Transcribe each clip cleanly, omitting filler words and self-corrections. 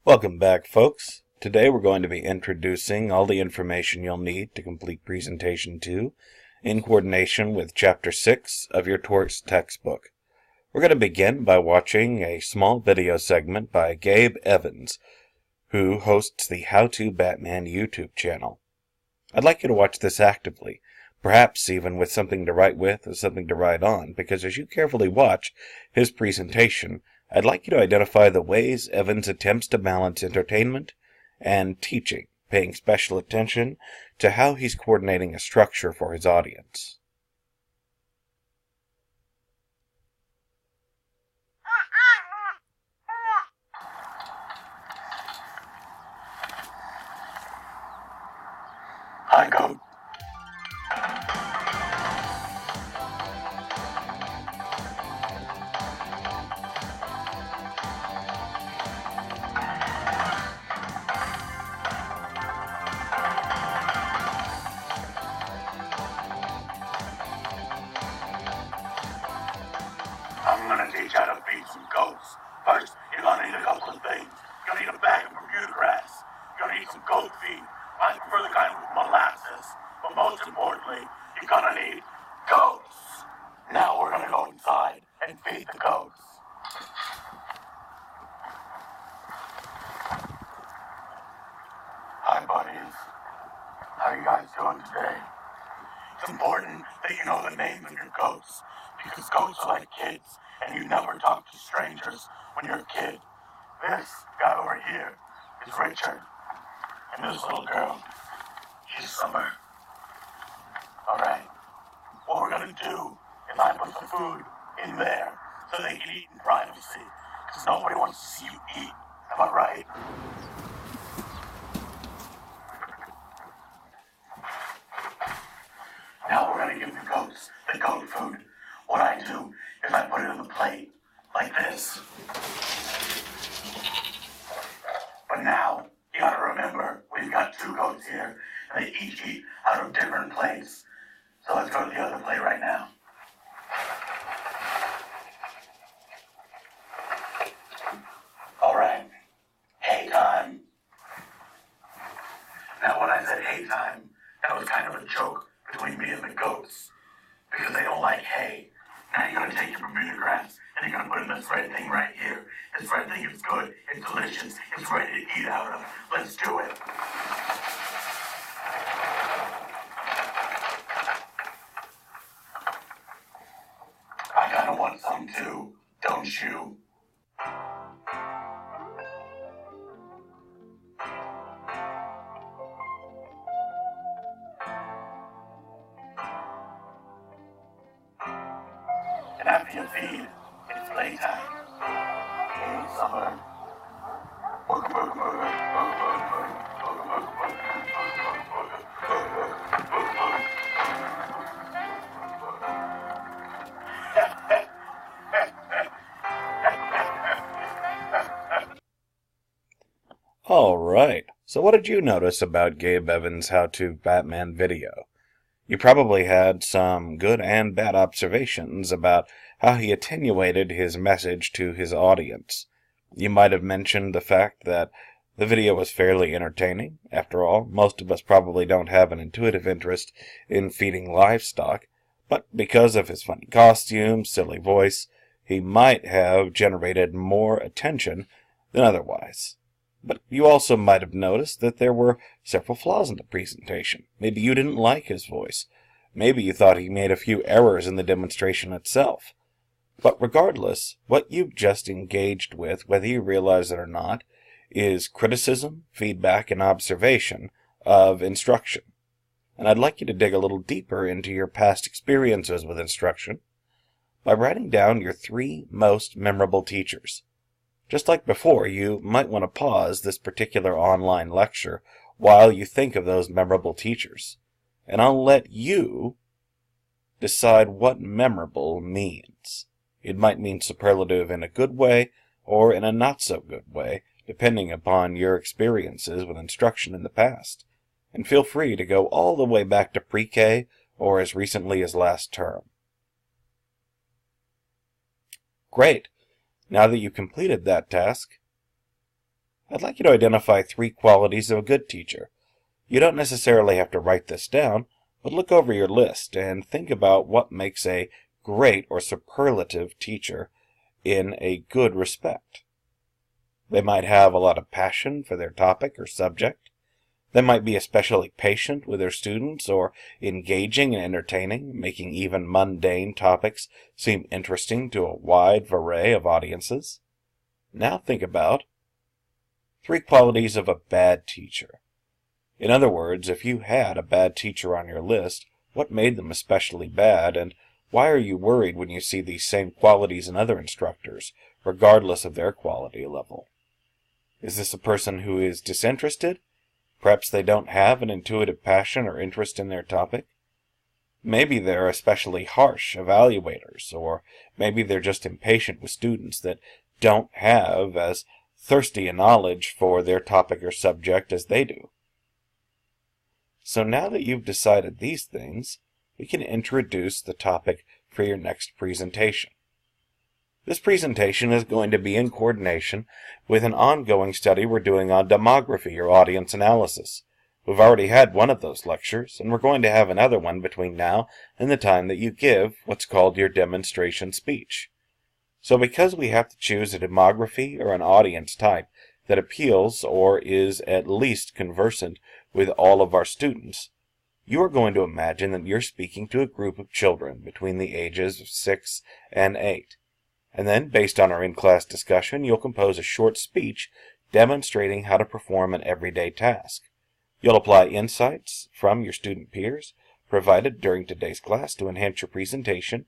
Welcome back, folks. Today we're going to be introducing all the information you'll need to complete Presentation 2 in coordination with Chapter 6 of your TORCS textbook. We're going to begin by watching a small video segment by Gabe Evans, who hosts the How to Batman YouTube channel. I'd like you to watch this actively, perhaps even with something to write with or something to write on, because as you carefully watch his presentation, I'd like you to identify the ways Evans attempts to balance entertainment and teaching, paying special attention to how he's coordinating a structure for his audience. Hi, Goat. I'm gonna teach you how to feed some goats. First, you're gonna need a couple of things. You're gonna need a bag of Bermuda grass. You're gonna need some goat feed. I prefer the kind with molasses. But most importantly, you're gonna need goats. Now we're gonna go inside and feed the goats. Hi, buddies. How you guys doing today? It's important that you know the names of your goats, because goats are like kids, and you never talk to strangers when you're a kid. This guy over here is Richard, and this little girl, she's Summer. Alright, what we're gonna do is I put the food in there so they can eat in privacy, because nobody wants to see you eat. Am I right? Now we're gonna give the goats the goat food. What I do is I put it on the plate, like this. But now, you gotta remember, we've got two goats here, and they each eat out of different plates. So let's go to the other plate right now. Alright, hay time. Now when I said hay time, that was kind of a joke between me and the goats, because they don't like hay. Now you're gonna take your Bermuda grass, and you're gonna put in this red thing right here. This red thing is good, it's delicious, it's ready to eat out of. Let's do it. I kinda want some too, don't you? And after you feed, it's playtime. Hey, Summer. Alright, so what did you notice about Gabe Evans' How to Batman video? You probably had some good and bad observations about how he attenuated his message to his audience. You might have mentioned the fact that the video was fairly entertaining. After all, most of us probably don't have an intuitive interest in feeding livestock, but because of his funny costume, silly voice, he might have generated more attention than otherwise. But you also might have noticed that there were several flaws in the presentation. Maybe you didn't like his voice. Maybe you thought he made a few errors in the demonstration itself. But regardless, what you've just engaged with, whether you realize it or not, is criticism, feedback, and observation of instruction. And I'd like you to dig a little deeper into your past experiences with instruction by writing down your 3 most memorable teachers. Just like before, you might want to pause this particular online lecture while you think of those memorable teachers. And I'll let you decide what memorable means. It might mean superlative in a good way or in a not-so-good way, depending upon your experiences with instruction in the past. And feel free to go all the way back to pre-K or as recently as last term. Great! Now that you've completed that task, I'd like you to identify 3 qualities of a good teacher. You don't necessarily have to write this down, but look over your list and think about what makes a great or superlative teacher in a good respect. They might have a lot of passion for their topic or subject. They might be especially patient with their students or engaging and entertaining, making even mundane topics seem interesting to a wide array of audiences. Now think about 3 qualities of a bad teacher. In other words, if you had a bad teacher on your list, what made them especially bad, and why are you worried when you see these same qualities in other instructors, regardless of their quality level? Is this a person who is disinterested? Perhaps they don't have an intuitive passion or interest in their topic. Maybe they're especially harsh evaluators, or maybe they're just impatient with students that don't have as thirsty a knowledge for their topic or subject as they do. So now that you've decided these things, we can introduce the topic for your next presentation. This presentation is going to be in coordination with an ongoing study we're doing on demography or audience analysis. We've already had one of those lectures, and we're going to have another one between now and the time that you give what's called your demonstration speech. So because we have to choose a demography or an audience type that appeals or is at least conversant with all of our students, you are going to imagine that you're speaking to a group of children between the ages of 6 and 8. And then, based on our in-class discussion, you'll compose a short speech demonstrating how to perform an everyday task. You'll apply insights from your student peers provided during today's class to enhance your presentation,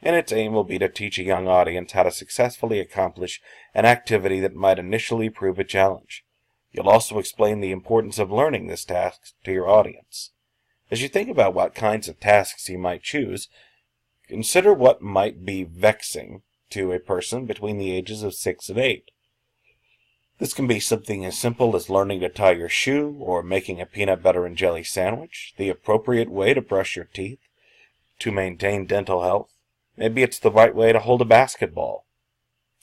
and its aim will be to teach a young audience how to successfully accomplish an activity that might initially prove a challenge. You'll also explain the importance of learning this task to your audience. As you think about what kinds of tasks you might choose, consider what might be vexing to a person between the ages of 6 and 8. This can be something as simple as learning to tie your shoe or making a peanut butter and jelly sandwich, the appropriate way to brush your teeth, to maintain dental health. Maybe it's the right way to hold a basketball.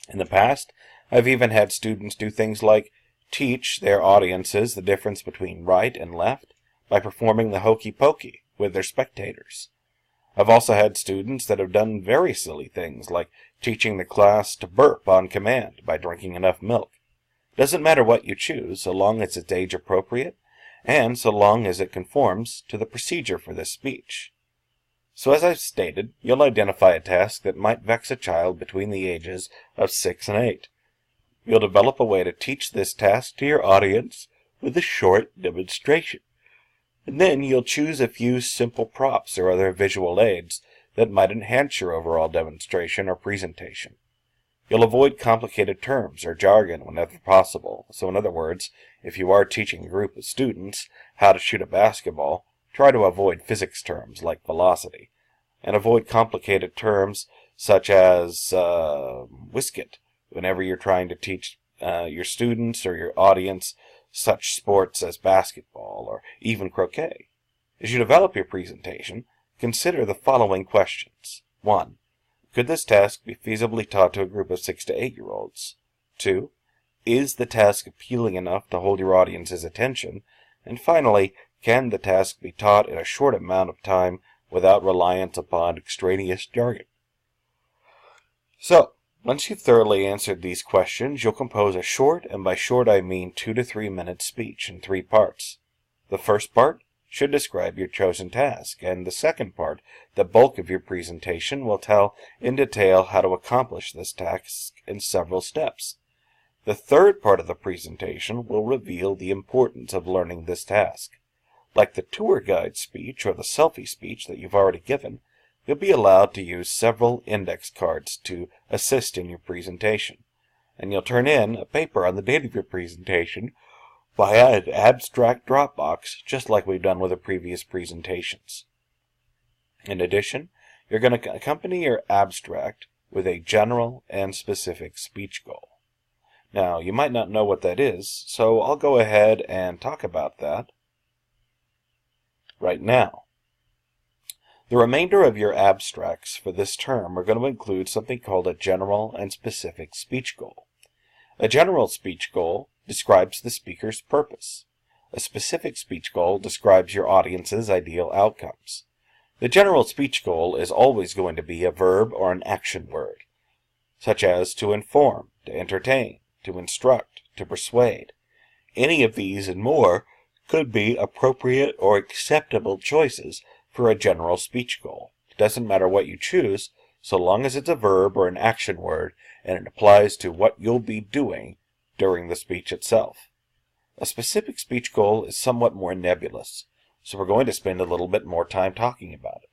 In the past, I've even had students do things like teach their audiences the difference between right and left by performing the hokey pokey with their spectators. I've also had students that have done very silly things like teaching the class to burp on command by drinking enough milk. It doesn't matter what you choose, so long as it's age appropriate, and so long as it conforms to the procedure for this speech. So as I've stated, you'll identify a task that might vex a child between the ages of 6 and 8. You'll develop a way to teach this task to your audience with a short demonstration. And then you'll choose a few simple props or other visual aids that might enhance your overall demonstration or presentation. You'll avoid complicated terms or jargon whenever possible. So in other words, if you are teaching a group of students how to shoot a basketball, try to avoid physics terms like velocity, and avoid complicated terms such as whisket whenever you're trying to teach your students or your audience such sports as basketball or even croquet. As you develop your presentation, consider the following questions. 1. Could this task be feasibly taught to a group of 6 to 8-year-olds? 2. Is the task appealing enough to hold your audience's attention? And finally, can the task be taught in a short amount of time without reliance upon extraneous jargon? So, once you've thoroughly answered these questions, you'll compose a short, and by short I mean 2 to 3 minute speech in 3 parts. The first part should describe your chosen task, and the second part, the bulk of your presentation, will tell in detail how to accomplish this task in several steps. The third part of the presentation will reveal the importance of learning this task. Like the tour guide speech or the selfie speech that you've already given, you'll be allowed to use several index cards to assist in your presentation, and you'll turn in a paper on the date of your presentation via an abstract Dropbox, just like we've done with the previous presentations. In addition, you're going to accompany your abstract with a general and specific speech goal. Now, you might not know what that is, so I'll go ahead and talk about that right now. The remainder of your abstracts for this term are going to include something called a general and specific speech goal. A general speech goal describes the speaker's purpose. A specific speech goal describes your audience's ideal outcomes. The general speech goal is always going to be a verb or an action word, such as to inform, to entertain, to instruct, to persuade. Any of these and more could be appropriate or acceptable choices for a general speech goal. It doesn't matter what you choose, so long as it's a verb or an action word and it applies to what you'll be doing during the speech itself. A specific speech goal is somewhat more nebulous, so we're going to spend a little bit more time talking about it.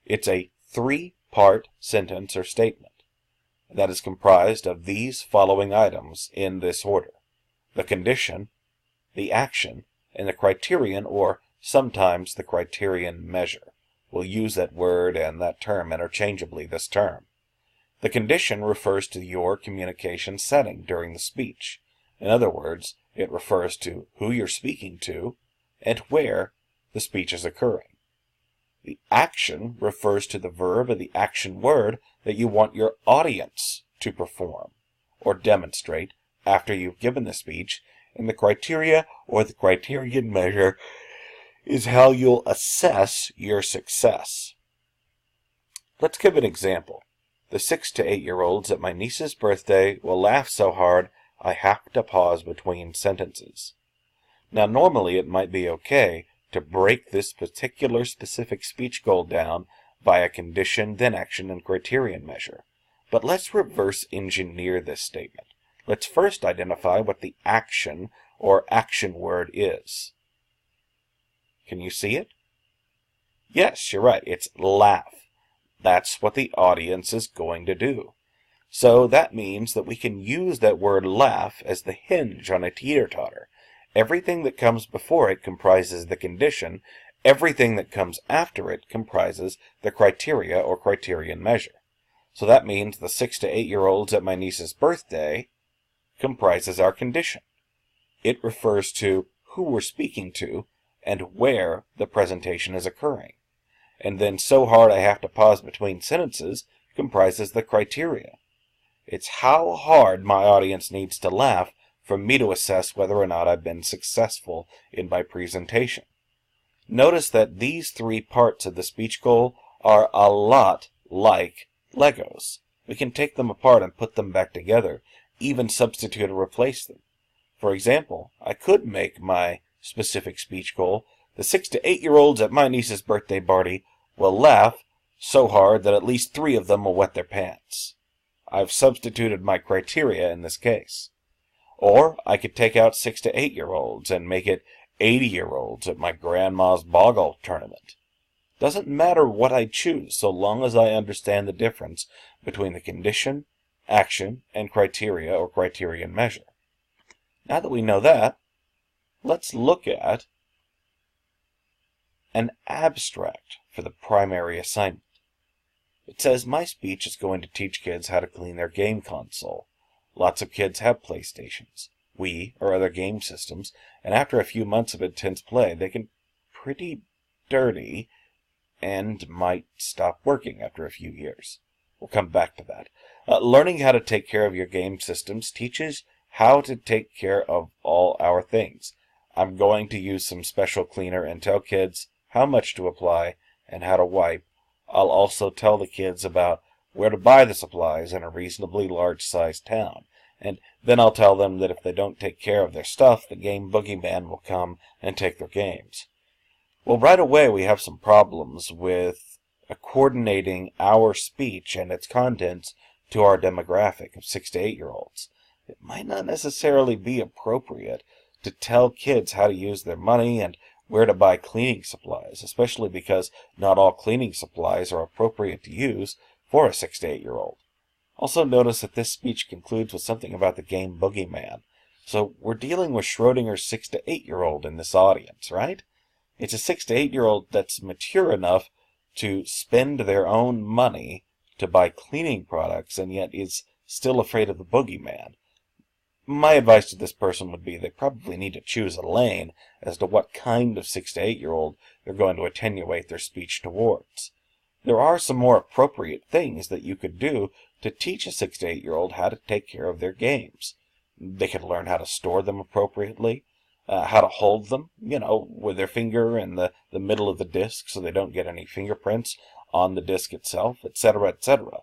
It's a three-part sentence or statement that is comprised of these following items in this order: the condition, the action, and the criterion, or sometimes the criterion measure. We'll use that word and that term interchangeably this term. The condition refers to your communication setting during the speech. In other words, it refers to who you're speaking to and where the speech is occurring. The action refers to the verb or the action word that you want your audience to perform or demonstrate after you've given the speech, and the criteria or the criterion measure is how you'll assess your success. Let's give an example. The 6 to 8-year-olds at my niece's birthday will laugh so hard I have to pause between sentences. Now, normally it might be okay to break this particular specific speech goal down by a condition, then action, and criterion measure. But let's reverse engineer this statement. Let's first identify what the action or action word is. Can you see it? Yes, you're right. It's laugh. That's what the audience is going to do. So that means that we can use that word laugh as the hinge on a teeter-totter. Everything that comes before it comprises the condition. Everything that comes after it comprises the criteria or criterion measure. So that means the 6 to 8-year-olds at my niece's birthday comprises our condition. It refers to who we're speaking to and where the presentation is occurring. And then so hard I have to pause between sentences comprises the criteria. It's how hard my audience needs to laugh for me to assess whether or not I've been successful in my presentation. Notice that these three parts of the speech goal are a lot like Legos. We can take them apart and put them back together, even substitute or replace them. For example, I could make my specific speech goal: the 6 to 8-year-olds at my niece's birthday party will laugh so hard that at least 3 of them will wet their pants. I've substituted my criteria in this case. Or I could take out 6 to 8-year-olds and make it 80-year-olds at my grandma's boggle tournament. Doesn't matter what I choose so long as I understand the difference between the condition, action, and criteria or criterion measure. Now that we know that, let's look at an abstract for the primary assignment. It says, my speech is going to teach kids how to clean their game console. Lots of kids have PlayStations, Wii, or other game systems, and after a few months of intense play, they get pretty dirty and might stop working after a few years. We'll come back to that. Learning how to take care of your game systems teaches how to take care of all our things. I'm going to use some special cleaner and tell kids how much to apply and how to wipe. I'll also tell the kids about where to buy the supplies in a reasonably large-sized town. And then I'll tell them that if they don't take care of their stuff, the game boogeyman will come and take their games. Well, right away we have some problems with coordinating our speech and its contents to our demographic of 6 to 8-year-olds. It might not necessarily be appropriate to tell kids how to use their money and where to buy cleaning supplies, especially because not all cleaning supplies are appropriate to use for a 6 to 8-year-old. Also notice that this speech concludes with something about the game boogeyman. So we're dealing with Schrodinger's 6 to 8-year-old in this audience, right? It's a 6 to 8-year-old that's mature enough to spend their own money to buy cleaning products and yet is still afraid of the boogeyman. My advice to this person would be they probably need to choose a lane as to what kind of 6 to 8-year-old they're going to attenuate their speech towards. There are some more appropriate things that you could do to teach a 6 to 8-year-old how to take care of their games. They could learn how to store them appropriately, how to hold them, with their finger in the middle of the disc so they don't get any fingerprints on the disc itself, etc., etc.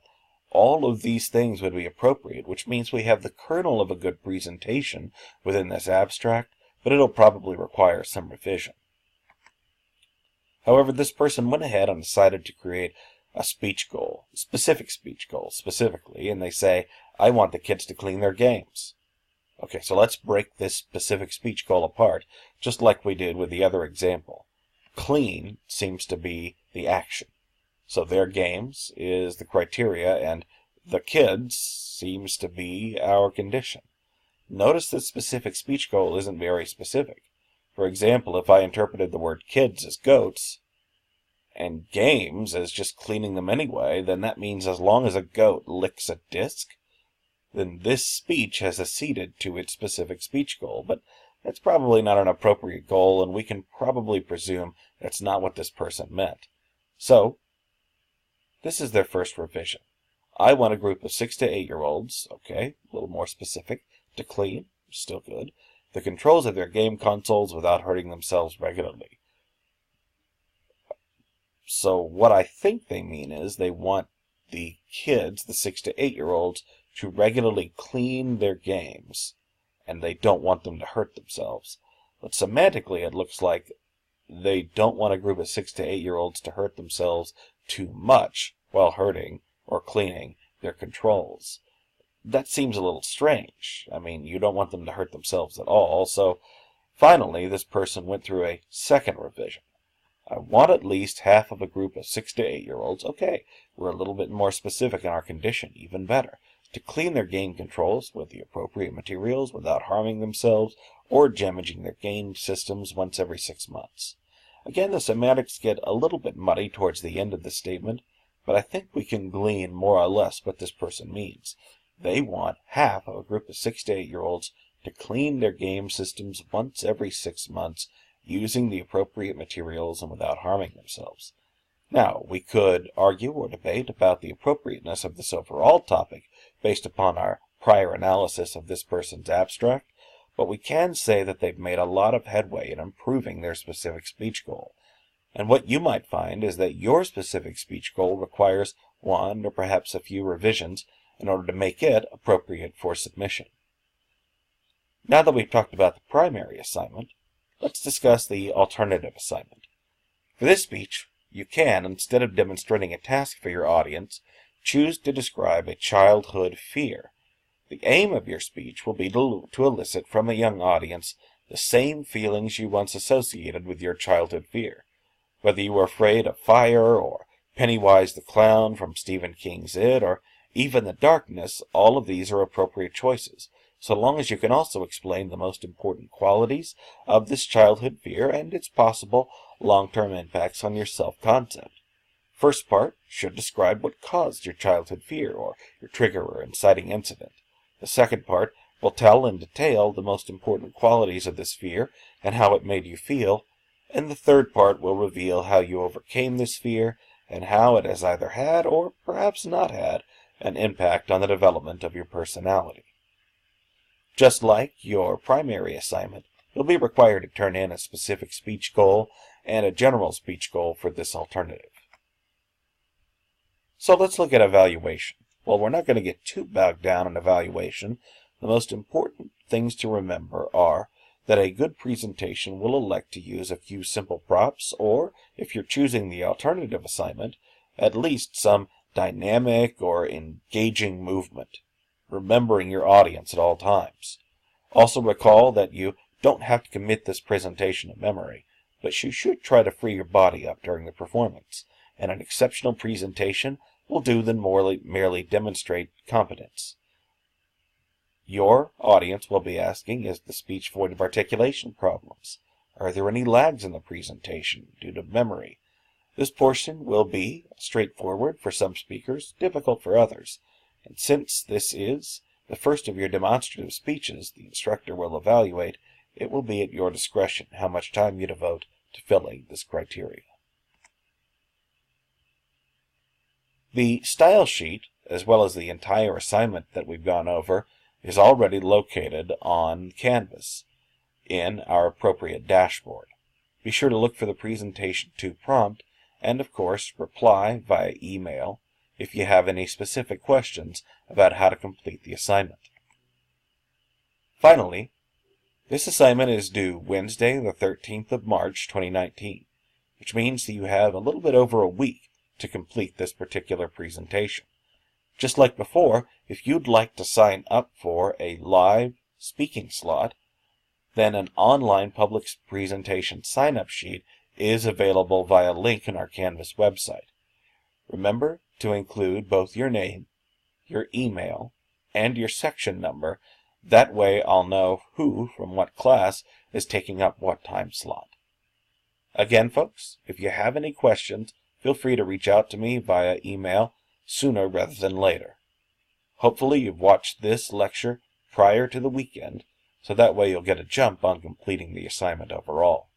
All of these things would be appropriate, which means we have the kernel of a good presentation within this abstract, but it'll probably require some revision. However, this person went ahead and decided to create a speech goal, a specific speech goal specifically, and they say, I want the kids to clean their games. Okay, so let's break this specific speech goal apart, just like we did with the other example. Clean seems to be the action. So their games is the criteria, and the kids seems to be our condition. Notice that specific speech goal isn't very specific. For example, if I interpreted the word kids as goats, and games as just cleaning them anyway, then that means as long as a goat licks a disc, then this speech has acceded to its specific speech goal. But that's probably not an appropriate goal, and we can probably presume that's not what this person meant. So, this is their first revision. I want a group of 6 to 8-year-olds, okay, a little more specific, to clean, still good, the controls of their game consoles without hurting themselves regularly. So what I think they mean is they want the kids, the 6 to 8-year-olds, to regularly clean their games, and they don't want them to hurt themselves. But semantically, it looks like they don't want a group of 6 to 8-year-olds to hurt themselves too much while hurting or cleaning their controls. That seems a little strange. I mean, you don't want them to hurt themselves at all, so finally this person went through a second revision. I want at least half of a group of 6 to 8-year-olds, okay, we're a little bit more specific in our condition, even better, to clean their game controls with the appropriate materials without harming themselves or damaging their game systems once every 6 months. Again, the semantics get a little bit muddy towards the end of the statement, but I think we can glean more or less what this person means. They want half of a group of 6 to 8-year-olds to clean their game systems once every 6 months using the appropriate materials and without harming themselves. Now, we could argue or debate about the appropriateness of this overall topic based upon our prior analysis of this person's abstract, but we can say that they've made a lot of headway in improving their specific speech goal. And what you might find is that your specific speech goal requires one or perhaps a few revisions in order to make it appropriate for submission. Now that we've talked about the primary assignment, let's discuss the alternative assignment. For this speech, you can, instead of demonstrating a task for your audience, choose to describe a childhood fear. The aim of your speech will be to elicit from a young audience the same feelings you once associated with your childhood fear. Whether you were afraid of fire, or Pennywise the Clown from Stephen King's It, or even the darkness, all of these are appropriate choices, so long as you can also explain the most important qualities of this childhood fear and its possible long-term impacts on your self-concept. First part should describe what caused your childhood fear, or your trigger or inciting incident. The second part will tell in detail the most important qualities of this fear and how it made you feel, and the third part will reveal how you overcame this fear and how it has either had, or perhaps not had, an impact on the development of your personality. Just like your primary assignment, you'll be required to turn in a specific speech goal and a general speech goal for this alternative. So let's look at evaluation. Well, we're not going to get too bogged down in evaluation. The most important things to remember are that a good presentation will elect to use a few simple props, or, if you're choosing the alternative assignment, at least some dynamic or engaging movement, remembering your audience at all times. Also recall that you don't have to commit this presentation to memory, but you should try to free your body up during the performance, and an exceptional presentation will do than merely demonstrate competence. Your audience will be asking, is the speech void of articulation problems? Are there any lags in the presentation due to memory? This portion will be straightforward for some speakers, difficult for others. And since this is the first of your demonstrative speeches the instructor will evaluate, it will be at your discretion how much time you devote to filling this criteria. The style sheet, as well as the entire assignment that we've gone over, is already located on Canvas in our appropriate dashboard. Be sure to look for the Presentation 2 prompt and, of course, reply via email if you have any specific questions about how to complete the assignment. Finally, this assignment is due Wednesday, the 13th of March, 2019, which means that you have a little bit over a week to complete this particular presentation. Just like before, if you'd like to sign up for a live speaking slot, then an online public presentation sign-up sheet is available via a link in our Canvas website. Remember to include both your name, your email, and your section number. That way I'll know who from what class is taking up what time slot. Again, folks, if you have any questions, feel free to reach out to me via email sooner rather than later. Hopefully you've watched this lecture prior to the weekend, so that way you'll get a jump on completing the assignment overall.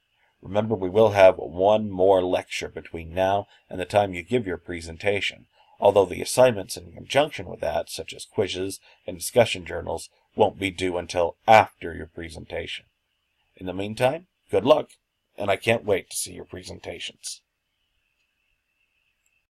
Remember, we will have one more lecture between now and the time you give your presentation, although the assignments in conjunction with that, such as quizzes and discussion journals, won't be due until after your presentation. In the meantime, good luck, and I can't wait to see your presentations.